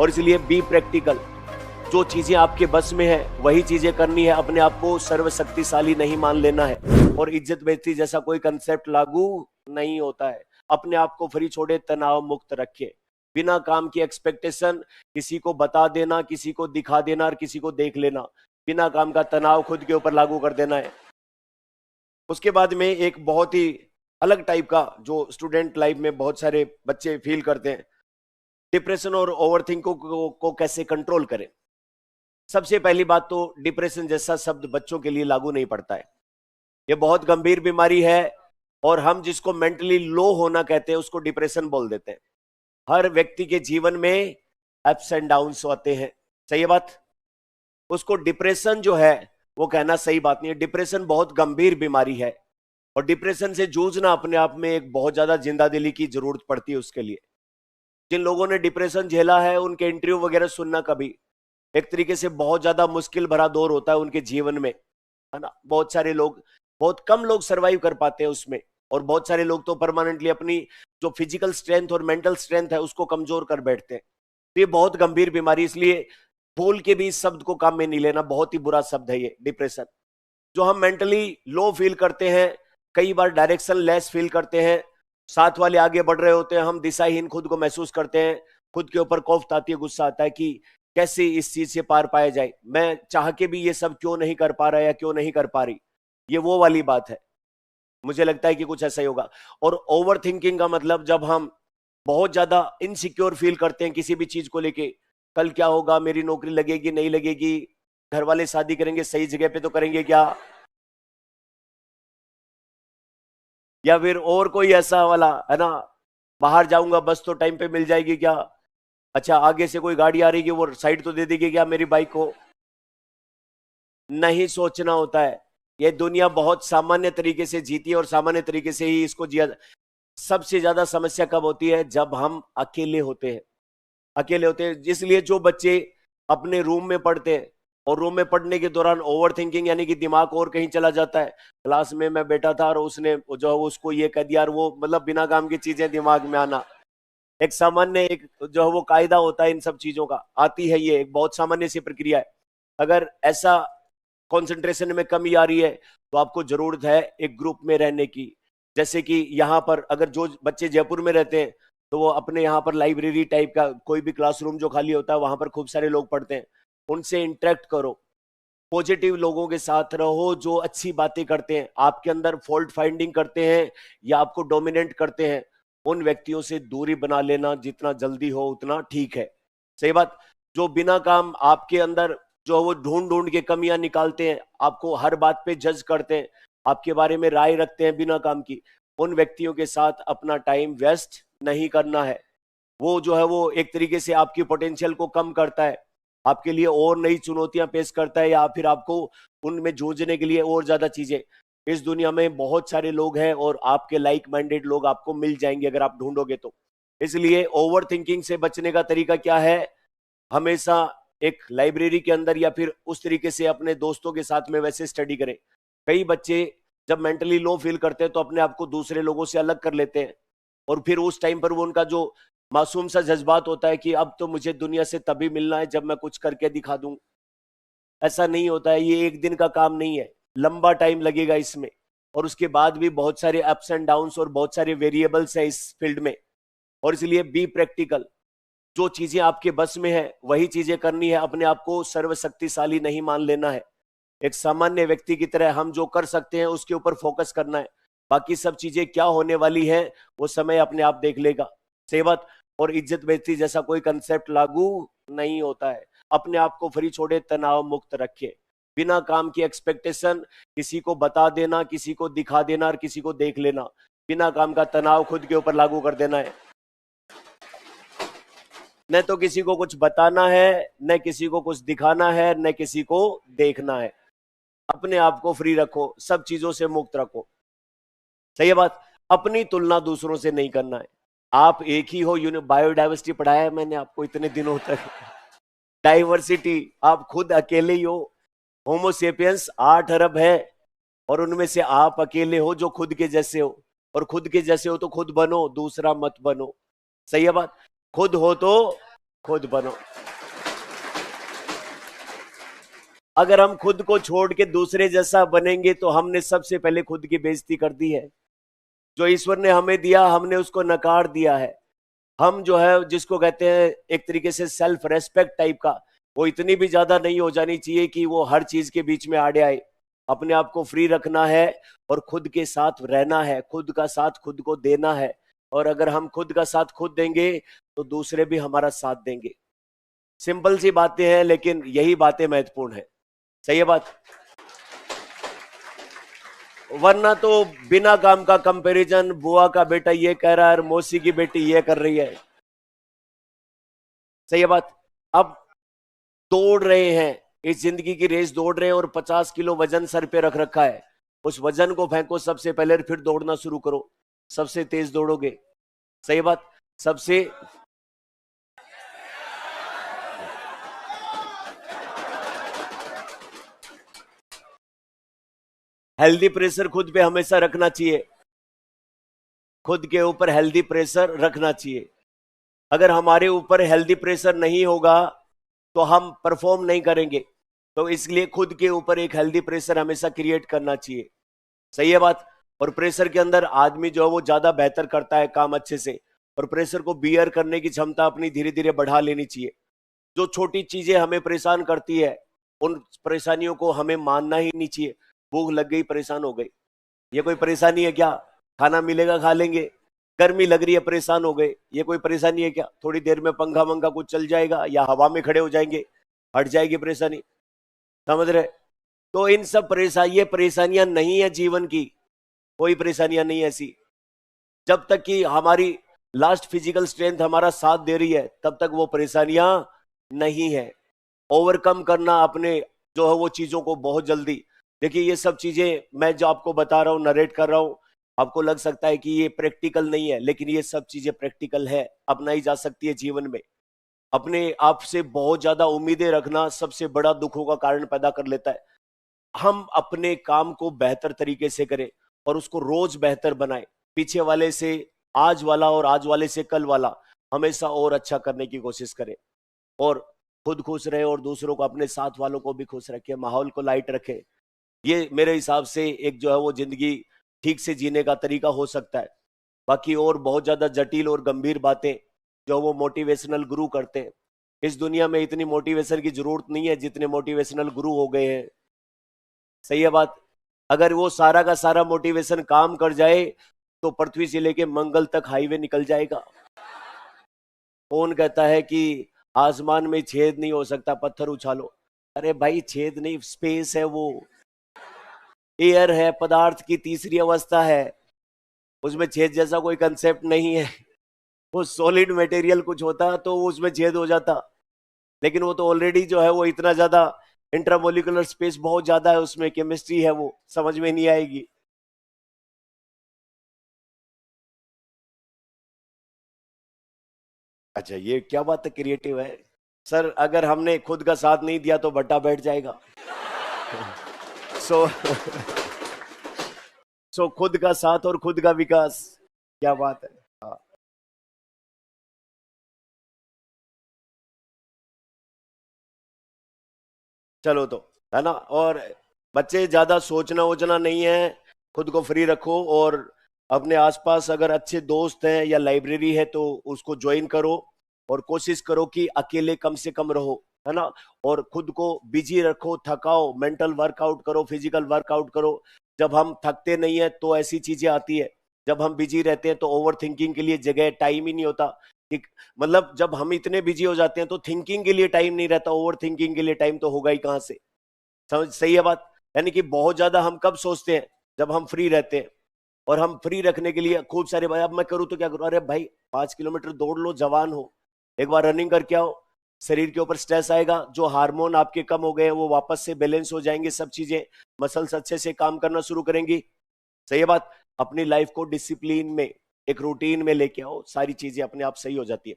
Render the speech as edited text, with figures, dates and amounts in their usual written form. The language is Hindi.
और इसलिए बी प्रैक्टिकल। जो चीजें आपके बस में है वही चीजें करनी है, अपने आप को सर्वशक्तिशाली नहीं मान लेना है। और इज्जत बेइज्जती जैसा कोई कंसेप्ट लागू नहीं होता है। अपने आप को फ्री छोड़े, तनाव मुक्त रखिए। बिना काम की एक्सपेक्टेशन, किसी को बता देना, किसी को दिखा देना और किसी को देख लेना, बिना काम का तनाव खुद के ऊपर लागू कर देना है। उसके बाद में एक बहुत ही अलग टाइप का जो स्टूडेंट लाइफ में बहुत सारे बच्चे फील करते हैं, डिप्रेशन और ओवरथिंकिंग को कैसे कंट्रोल करें। सबसे पहली बात तो डिप्रेशन जैसा शब्द बच्चों के लिए लागू नहीं पड़ता है। ये बहुत गंभीर बीमारी है और हम जिसको मेंटली लो होना कहते हैं उसको डिप्रेशन बोल देते हैं। हर व्यक्ति के जीवन में अप्स एंड डाउन्स होते हैं, सही है बात। उसको डिप्रेशन जो है वो कहना सही बात नहीं है। डिप्रेशन बहुत गंभीर बीमारी है और डिप्रेशन से जूझना अपने आप में एक बहुत ज्यादा जिंदा दिली की जरूरत पड़ती है उसके लिए। जिन लोगों ने डिप्रेशन झेला है उनके इंटरव्यू वगैरह सुनना कभी, एक तरीके से बहुत ज्यादा मुश्किल भरा दौर होता है उनके जीवन में, है ना। बहुत सारे लोग, बहुत कम लोग सरवाइव कर पाते हैं उसमें, और बहुत सारे लोग तो परमानेंटली अपनी जो फिजिकल स्ट्रेंथ और मेंटल स्ट्रेंथ है उसको कमजोर कर बैठते हैं। तो ये बहुत गंभीर बीमारी, इसलिए भूल के भी इस शब्द को काम में नहीं लेना, बहुत ही बुरा शब्द है ये डिप्रेशन। जो हम मेंटली लो फील करते हैं, कई बार डायरेक्शन लेस फील करते हैं, साथ वाले आगे बढ़ रहे होते हैं, हम दिशाहीन खुद को महसूस करते हैं, खुद के ऊपर खौफ आती है, गुस्सा आता है कि कैसे इस चीज से पार पाया जाए, मैं चाह के भी ये सब क्यों नहीं कर पा रहा या क्यों नहीं कर पा रही। ये वो वाली बात है, मुझे लगता है कि कुछ ऐसा ही होगा। और ओवर थिंकिंग का मतलब जब हम बहुत ज्यादा इनसिक्योर फील करते हैं किसी भी चीज को लेके, कल क्या होगा, मेरी नौकरी लगेगी नहीं लगेगी, घर वाले शादी करेंगे सही जगह पे तो करेंगे क्या, या फिर और कोई ऐसा वाला है ना, बाहर जाऊंगा बस तो टाइम पे मिल जाएगी क्या, अच्छा आगे से कोई गाड़ी आ रही है वो साइड तो दे देगी क्या मेरी बाइक को। नहीं सोचना होता है। ये दुनिया बहुत सामान्य तरीके से जीती है और सामान्य तरीके से ही इसको जिया। सबसे ज्यादा समस्या कब होती है, जब हम अकेले होते हैं। अकेले होते हैं, इसलिए जो बच्चे अपने रूम में पढ़ते हैं और रूम में पढ़ने के दौरान ओवर थिंकिंग यानी कि दिमाग और कहीं चला जाता है, क्लास में मैं बैठा था और उसने जो है उसको ये कह दिया और वो मतलब बिना काम की चीजें दिमाग में आना, एक सामान्य एक जो है वो कायदा होता है इन सब चीजों का, आती है, ये एक बहुत सामान्य सी प्रक्रिया है। अगर ऐसा कंसंट्रेशन में कमी आ रही है तो आपको जरूरत है एक ग्रुप में रहने की। जैसे कि यहाँ पर अगर जो बच्चे जयपुर में रहते हैं तो वो अपने यहाँ पर लाइब्रेरी टाइप का कोई भी क्लासरूम जो खाली होता है वहां पर खूब सारे लोग पढ़ते हैं, उनसे इंटरेक्ट करो, पॉजिटिव लोगों के साथ रहो जो अच्छी बातें करते हैं, आपके अंदर फॉल्ट फाइंडिंग करते हैं या आपको डोमिनेट करते हैं, उन व्यक्तियों से दूरी बना लेना जितना जल्दी हो उतना ठीक है, सही बात। जो बिना काम आपके अंदर जो वो ढूंढ ढूंढ के कमियां निकालते हैं, आपको हर बात पे जज करते हैं, आपके बारे में राय रखते हैं बिना काम की, उन व्यक्तियों के साथ अपना टाइम वेस्ट नहीं करना है। वो जो है वो एक तरीके से आपकी पोटेंशियल को कम करता है, आपके लिए और नई चुनौतियां पेश करता है, या फिर आपको उनमें जूझने के लिए और ज्यादा चीजें। इस दुनिया में बहुत सारे लोग हैं और आपके लाइक माइंडेड लोग आपको मिल जाएंगे अगर आप ढूंढोगे तो। इसलिए ओवर थिंकिंग से बचने का तरीका क्या है, हमेशा एक लाइब्रेरी के अंदर या फिर उस तरीके से अपने दोस्तों के साथ में वैसे स्टडी करें। कई बच्चे जब मेंटली लो फील करते हैं तो अपने आप को दूसरे लोगों से अलग कर लेते हैं, और फिर उस टाइम पर वो उनका जो मासूम सा जज्बात होता है कि अब तो मुझे दुनिया से तभी मिलना है जब मैं कुछ करके दिखा दूं। ऐसा नहीं होता है, ये एक दिन का काम नहीं है, लंबा टाइम लगेगा इसमें, और उसके बाद भी बहुत सारे अप्स एंड डाउन्स और बहुत सारे वेरिएबल्स है इस फील्ड में। और इसलिए बी प्रैक्टिकल। जो चीजें आपके बस में है वही चीजें करनी है, अपने आप को सर्वशक्तिशाली नहीं मान लेना है। एक सामान्य व्यक्ति की तरह हम जो कर सकते हैं उसके ऊपर फोकस करना है, बाकी सब चीजें क्या होने वाली है वो समय अपने आप देख लेगा, सेवत। और इज्जत बेइज्जती जैसा कोई कंसेप्ट लागू नहीं होता है। अपने आप को फ्री छोड़े, तनाव मुक्त रखे, बिना काम की एक्सपेक्टेशन, किसी को बता देना, किसी को दिखा देना और किसी को देख लेना, बिना काम का तनाव खुद के ऊपर लागू कर देना है। न तो किसी को कुछ बताना है, न किसी को कुछ दिखाना है, न किसी को देखना है। अपने आप को फ्री रखो, सब चीजों से मुक्त रखो, सही है बात। अपनी तुलना दूसरों से नहीं करना है। आप एक ही हो, बायोडाइवर्सिटी पढ़ाया है मैंने आपको इतने दिनों तक, डाइवर्सिटी, आप खुद अकेले ही हो। होमोसेपियंस 8 अरब है और उनमें से आप अकेले हो जो खुद के जैसे हो, और खुद के जैसे हो तो खुद बनो, दूसरा मत बनो, सही है बात। खुद हो तो खुद बनो। अगर हम खुद को छोड़ के दूसरे जैसा बनेंगे तो हमने सबसे पहले खुद की बेइज्जती कर दी है। जो ईश्वर ने हमें दिया हमने उसको नकार दिया है। हम जो है जिसको कहते हैं एक तरीके से सेल्फ रेस्पेक्ट टाइप का, वो इतनी भी ज्यादा नहीं हो जानी चाहिए कि वो हर चीज के बीच में आड़े आए। अपने आप को फ्री रखना है और खुद के साथ रहना है, खुद का साथ खुद को देना है। और अगर हम खुद का साथ खुद देंगे तो दूसरे भी हमारा साथ देंगे। सिंपल सी बातें हैं लेकिन यही बातें महत्वपूर्ण है। सही है बात। वरना तो बिना काम का कंपैरिजन, बुआ का बेटा ये कह रहा है और मौसी की बेटी ये कर रही है। सही है बात। अब दौड़ रहे हैं, इस जिंदगी की रेस दौड़ रहे हैं और 50 किलो वजन सर पे रख रखा है। उस वजन को फेंको सबसे पहले, फिर दौड़ना शुरू करो, सबसे तेज दौड़ोगे। सही बात। सबसे हेल्दी प्रेशर खुद पे हमेशा रखना चाहिए। खुद के ऊपर हेल्दी प्रेशर रखना चाहिए। अगर हमारे ऊपर हेल्दी प्रेशर नहीं होगा तो हम परफॉर्म नहीं करेंगे। तो इसलिए खुद के ऊपर एक हेल्दी प्रेशर हमेशा क्रिएट करना चाहिए। सही है बात। और प्रेशर के अंदर आदमी जो है वो ज्यादा बेहतर करता है काम अच्छे से। और प्रेशर को बियर करने की क्षमता अपनी धीरे धीरे बढ़ा लेनी चाहिए। जो छोटी चीजें हमें परेशान करती है उन परेशानियों को हमें मानना ही नहीं चाहिए। भूख लग गई, परेशान हो गई, ये कोई परेशानी है क्या? खाना मिलेगा खा लेंगे। गर्मी लग रही है, परेशान हो गए, ये कोई परेशानी है क्या? थोड़ी देर में पंखा वंखा कुछ चल जाएगा या हवा में खड़े हो जाएंगे, हट जाएगी परेशानी। समझ रहे? तो इन सब ये परेशानियां नहीं है जीवन की। कोई परेशानियां नहीं ऐसी। जब तक कि हमारी लास्ट फिजिकल स्ट्रेंथ हमारा साथ दे रही है तब तक वो परेशानियां नहीं है। ओवरकम करना अपने जो है वो चीजों को बहुत जल्दी। देखिए ये सब चीजें मैं जो आपको बता रहा हूँ, नरेट कर रहा हूँ, आपको लग सकता है कि ये प्रैक्टिकल नहीं है, लेकिन ये सब चीजें प्रैक्टिकल है, अपनाई जा सकती है जीवन में। अपने आप से बहुत ज्यादा उम्मीदें रखना सबसे बड़ा दुखों का कारण पैदा कर लेता है। हम अपने काम को बेहतर तरीके से करें और उसको रोज बेहतर बनाएं। पीछे वाले से आज वाला और आज वाले से कल वाला हमेशा और अच्छा करने की कोशिश करें। और खुद खुश रहे और दूसरों को, अपने साथ वालों को भी खुश रखें, माहौल को लाइट रखें। ये मेरे हिसाब से एक जो है वो जिंदगी ठीक से जीने का तरीका हो सकता है। बाकी और बहुत ज्यादा जटिल और गंभीर बातें जो वो मोटिवेशनल गुरु करते हैं, इस दुनिया में इतनी मोटिवेशन की जरूरत नहीं है जितने मोटिवेशनल गुरु हो गए हैं। सही है बात। अगर वो सारा का सारा मोटिवेशन काम कर जाए तो पृथ्वी से लेके मंगल तक हाईवे निकल जाएगा। कौन कहता है कि आसमान में छेद नहीं हो सकता, पत्थर उछालो? अरे भाई छेद नहीं, स्पेस है वो, एयर है, पदार्थ की तीसरी अवस्था है, उसमें छेद जैसा कोई कंसेप्ट नहीं है। वो सॉलिड मटेरियल कुछ होता तो उसमें छेद हो जाता, लेकिन वो तो ऑलरेडी जो है वो इतना ज्यादा इंट्रामोलिकुलर स्पेस बहुत ज्यादा है, उसमें केमिस्ट्री है, वो समझ में नहीं आएगी। अच्छा ये क्या बात है, क्रिएटिव है सर। अगर हमने खुद का साथ नहीं दिया तो भट्टा बैठ जाएगा। सो सो खुद का साथ और खुद का विकास, क्या बात है। हाँ। चलो तो है ना। और बच्चे ज्यादा सोचना वोचना नहीं है, खुद को फ्री रखो। और अपने आसपास अगर अच्छे दोस्त हैं या लाइब्रेरी है तो उसको ज्वाइन करो। और कोशिश करो कि अकेले कम से कम रहो, है ना। और खुद को बिजी रखो, थकाओ, मेंटल वर्कआउट करो, फिजिकल वर्कआउट करो। जब हम थकते नहीं है तो ऐसी चीजें आती है। जब हम बिजी रहते हैं तो ओवर थिंकिंग के लिए जगह, टाइम ही नहीं होता। कि मतलब जब हम इतने बिजी हो जाते हैं तो थिंकिंग के लिए टाइम नहीं रहता, ओवर थिंकिंग के लिए टाइम तो होगा ही कहां से। समझ, सही है बात। यानी कि बहुत ज्यादा हम कब सोचते हैं? जब हम फ्री रहते हैं। और हम फ्री रखने के लिए खूब सारे, भाई अब मैं करूँ तो क्या करूँ? अरे भाई 5 किलोमीटर दौड़ लो, जवान हो, एक बार रनिंग करके आओ। शरीर के ऊपर स्ट्रेस आएगा, जो हार्मोन आपके कम हो गए हैं वो वापस से बैलेंस हो जाएंगे, सब चीजें, मसल्स अच्छे से काम करना शुरू करेंगी। सही है बात। अपनी लाइफ को डिसिप्लिन में, एक रूटीन में लेके आओ, सारी चीजें अपने आप सही हो जाती है।